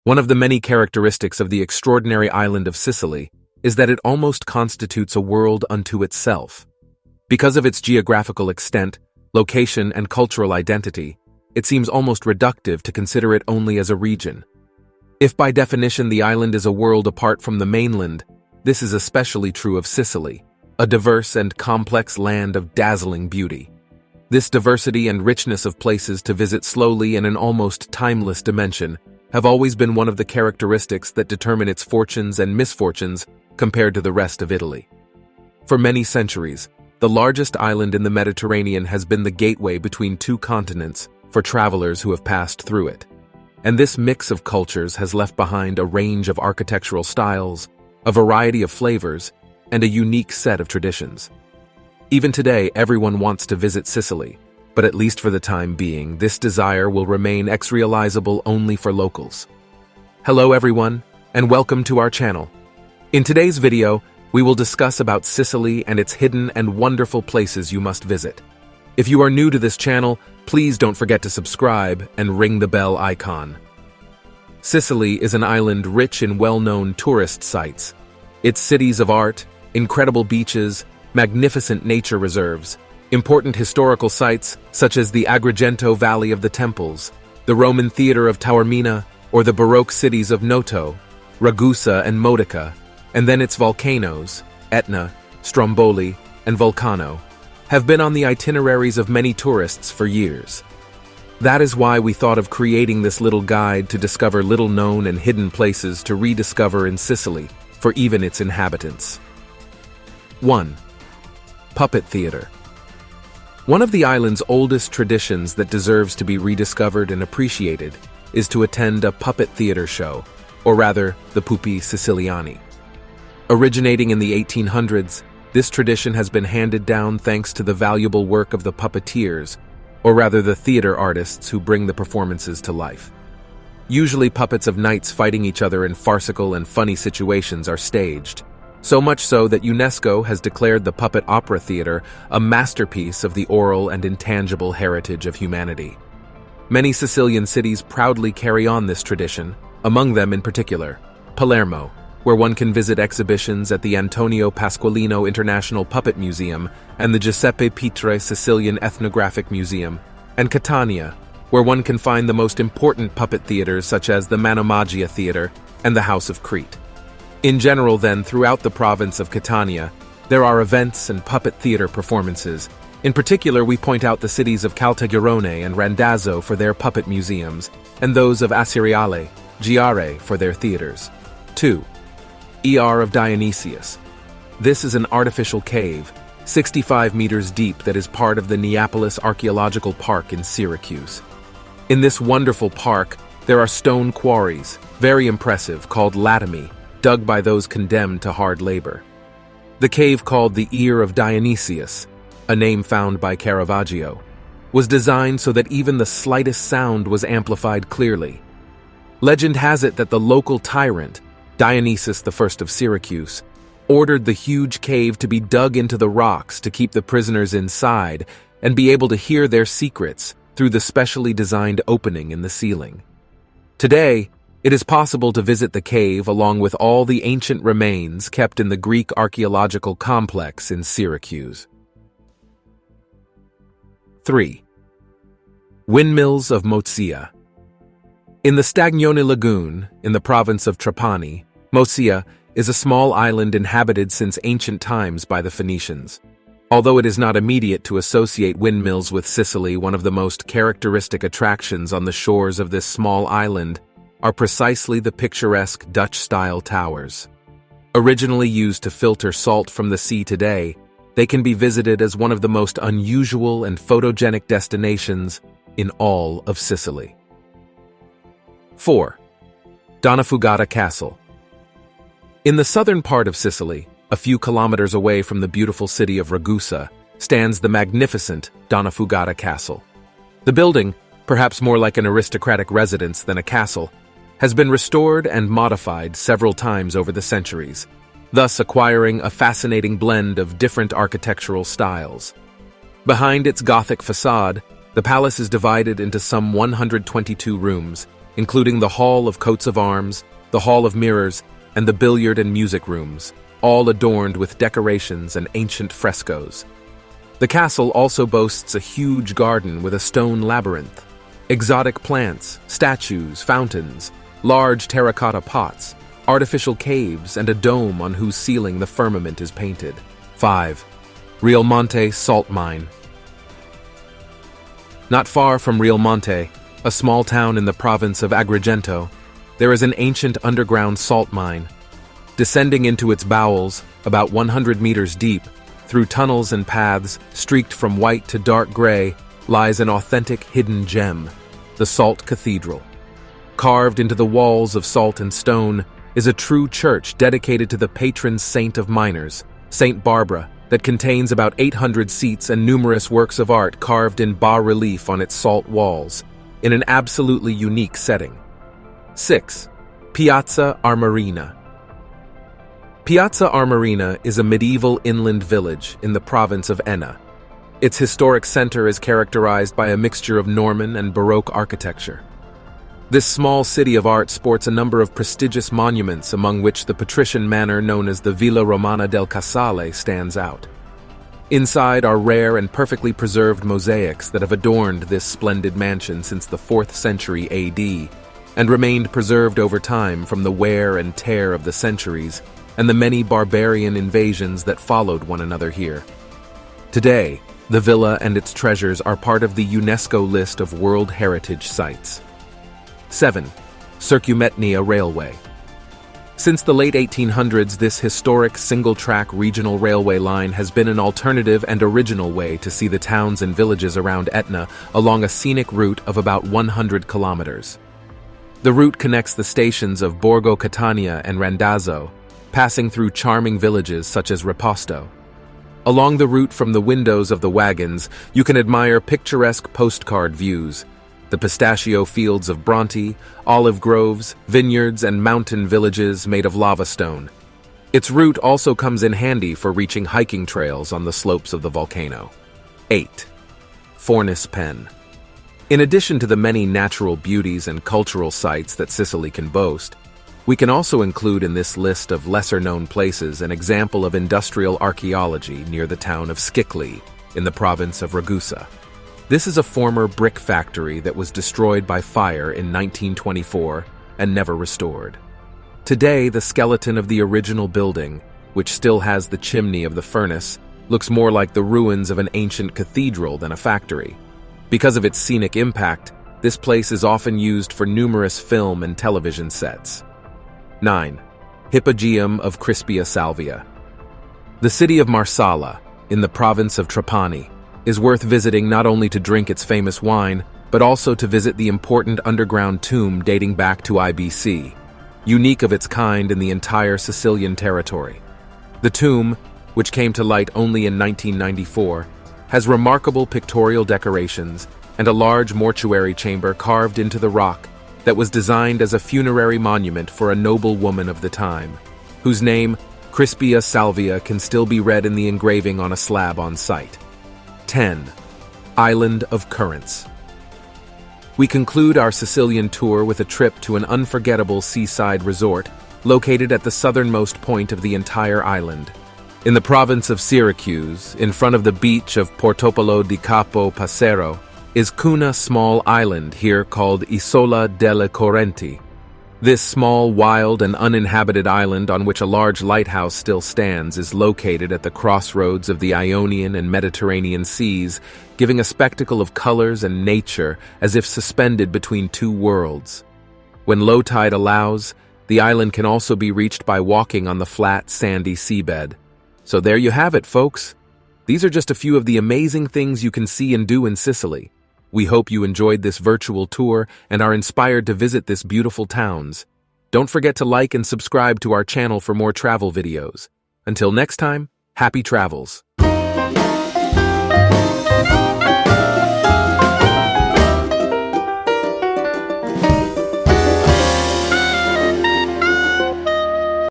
One of the many characteristics of the extraordinary island of Sicily is that it almost constitutes a world unto itself. Because of its geographical extent, location, and cultural identity, it seems almost reductive to consider it only as a region. If by definition the island is a world apart from the mainland, this is especially true of Sicily, a diverse and complex land of dazzling beauty. This diversity and richness of places to visit slowly in an almost timeless dimension have always been one of the characteristics that determine its fortunes and misfortunes compared to the rest of Italy. For many centuries, the largest island in the Mediterranean has been the gateway between two continents for travelers who have passed through it. And this mix of cultures has left behind a range of architectural styles, a variety of flavors, and a unique set of traditions. Even today, everyone wants to visit Sicily, but at least for the time being, this desire will remain realizable only for locals. Hello everyone, and welcome to our channel. In today's video, we will discuss about Sicily and its hidden and wonderful places you must visit. If you are new to this channel, please don't forget to subscribe and ring the bell icon. Sicily is an island rich in well-known tourist sites. Its cities of art, incredible beaches, magnificent nature reserves, important historical sites such as the Agrigento Valley of the Temples, the Roman Theatre of Taormina, or the Baroque cities of Noto, Ragusa, and Modica, and then its volcanoes, Etna, Stromboli, and Vulcano, have been on the itineraries of many tourists for years. That is why we thought of creating this little guide to discover little-known and hidden places to rediscover in Sicily for even its inhabitants. 1. Puppet Theater. One of the island's oldest traditions that deserves to be rediscovered and appreciated is to attend a puppet theater show, or rather, the Pupi Siciliani. Originating in the 1800s, this tradition has been handed down thanks to the valuable work of the puppeteers, or rather the theater artists who bring the performances to life. Usually puppets of knights fighting each other in farcical and funny situations are staged, so much so that UNESCO has declared the puppet opera theater a masterpiece of the oral and intangible heritage of humanity. Many Sicilian cities proudly carry on this tradition, among them in particular, Palermo, where one can visit exhibitions at the Antonio Pasqualino International Puppet Museum and the Giuseppe Pitre Sicilian Ethnographic Museum, and Catania, where one can find the most important puppet theaters such as the MOZIA Theater and the House of Crete. In general, then, throughout the province of Catania, there are events and puppet theater performances. In particular, we point out the cities of Caltagirone and Randazzo for their puppet museums, and those of Asiriale, Giare for their theaters. 2. ER of Dionysius. This is an artificial cave, 65 meters deep, that is part of the Neapolis Archaeological Park in Syracuse. In this wonderful park, there are stone quarries, very impressive, called latomi, dug by those condemned to hard labor. The cave, called the Ear of Dionysius, a name found by Caravaggio, was designed so that even the slightest sound was amplified clearly. Legend has it that the local tyrant, Dionysius I of Syracuse, ordered the huge cave to be dug into the rocks to keep the prisoners inside and be able to hear their secrets through the specially designed opening in the ceiling. Today, it is possible to visit the cave along with all the ancient remains kept in the Greek archaeological complex in Syracuse. 3. Windmills of MOZIA. In the Stagnone Lagoon, in the province of Trapani, MOZIA is a small island inhabited since ancient times by the Phoenicians. Although it is not immediate to associate windmills with Sicily, one of the most characteristic attractions on the shores of this small island are precisely the picturesque Dutch-style towers. Originally used to filter salt from the sea today, they can be visited as one of the most unusual and photogenic destinations in all of Sicily. 4. DONNAFUGATA Castle. In the southern part of Sicily, a few kilometers away from the beautiful city of Ragusa, stands the magnificent DONNAFUGATA Castle. The building, perhaps more like an aristocratic residence than a castle, has been restored and modified several times over the centuries, thus acquiring a fascinating blend of different architectural styles. Behind its Gothic facade, the palace is divided into some 122 rooms, including the Hall of Coats of Arms, the Hall of Mirrors, and the billiard and music rooms, all adorned with decorations and ancient frescoes. The castle also boasts a huge garden with a stone labyrinth, exotic plants, statues, fountains, large terracotta pots, artificial caves, and a dome on whose ceiling the firmament is painted. 5. REALMONTE Salt Mine. Not far from REALMONTE, a small town in the province of Agrigento, there is an ancient underground salt mine. Descending into its bowels, about 100 meters deep, through tunnels and paths streaked from white to dark gray, lies an authentic hidden gem, the Salt Cathedral. Carved into the walls of salt and stone is a true church dedicated to the patron saint of miners, Saint Barbara, that contains about 800 seats and numerous works of art carved in bas-relief on its salt walls, in an absolutely unique setting. 6. Piazza Armerina. Piazza Armerina is a medieval inland village in the province of Enna. Its historic center is characterized by a mixture of Norman and Baroque architecture. This small city of art sports a number of prestigious monuments, among which the patrician manor known as the Villa Romana del Casale stands out. Inside are rare and perfectly preserved mosaics that have adorned this splendid mansion since the 4th century AD, and remained preserved over time from the wear and tear of the centuries and the many barbarian invasions that followed one another here. Today, the villa and its treasures are part of the UNESCO list of World Heritage Sites. 7. CIRCUMETNEA Railway. Since the late 1800s, this historic single-track regional railway line has been an alternative and original way to see the towns and villages around Etna along a scenic route of about 100 kilometers. The route connects the stations of Borgo Catania and Randazzo, passing through charming villages such as Riposto. Along the route from the windows of the wagons, you can admire picturesque postcard views, the pistachio fields of Bronte, olive groves, vineyards, and mountain villages made of lava stone. Its route also comes in handy for reaching hiking trails on the slopes of the volcano. 8. Fornis Pen. In addition to the many natural beauties and cultural sites that Sicily can boast, we can also include in this list of lesser-known places an example of industrial archaeology near the town of Sicily in the province of Ragusa. This is a former brick factory that was destroyed by fire in 1924 and never restored. Today, the skeleton of the original building, which still has the chimney of the furnace, looks more like the ruins of an ancient cathedral than a factory. Because of its scenic impact, this place is often used for numerous film and television sets. 9. HYPOGEUM of CRISPIA, Salvia. The city of Marsala, in the province of Trapani, is worth visiting not only to drink its famous wine, but also to visit the important underground tomb dating back to IBC, unique of its kind in the entire Sicilian territory. The tomb, which came to light only in 1994, has remarkable pictorial decorations and a large mortuary chamber carved into the rock that was designed as a funerary monument for a noble woman of the time, whose name, Crispia Salvia, can still be read in the engraving on a slab on site. 10. Island of Currents. We conclude our Sicilian tour with a trip to an unforgettable seaside resort located at the southernmost point of the entire island. In the province of Syracuse, in front of the beach of Portopalo di Capo Passero, is Cuna small island here called Isola delle Correnti. This small, wild, and uninhabited island on which a large lighthouse still stands is located at the crossroads of the Ionian and Mediterranean seas, giving a spectacle of colors and nature as if suspended between two worlds. When low tide allows, the island can also be reached by walking on the flat, sandy seabed. So there you have it, folks. These are just a few of the amazing things you can see and do in Sicily. We hope you enjoyed this virtual tour and are inspired to visit this beautiful towns. Don't forget to like and subscribe to our channel for more travel videos. Until next time, happy travels.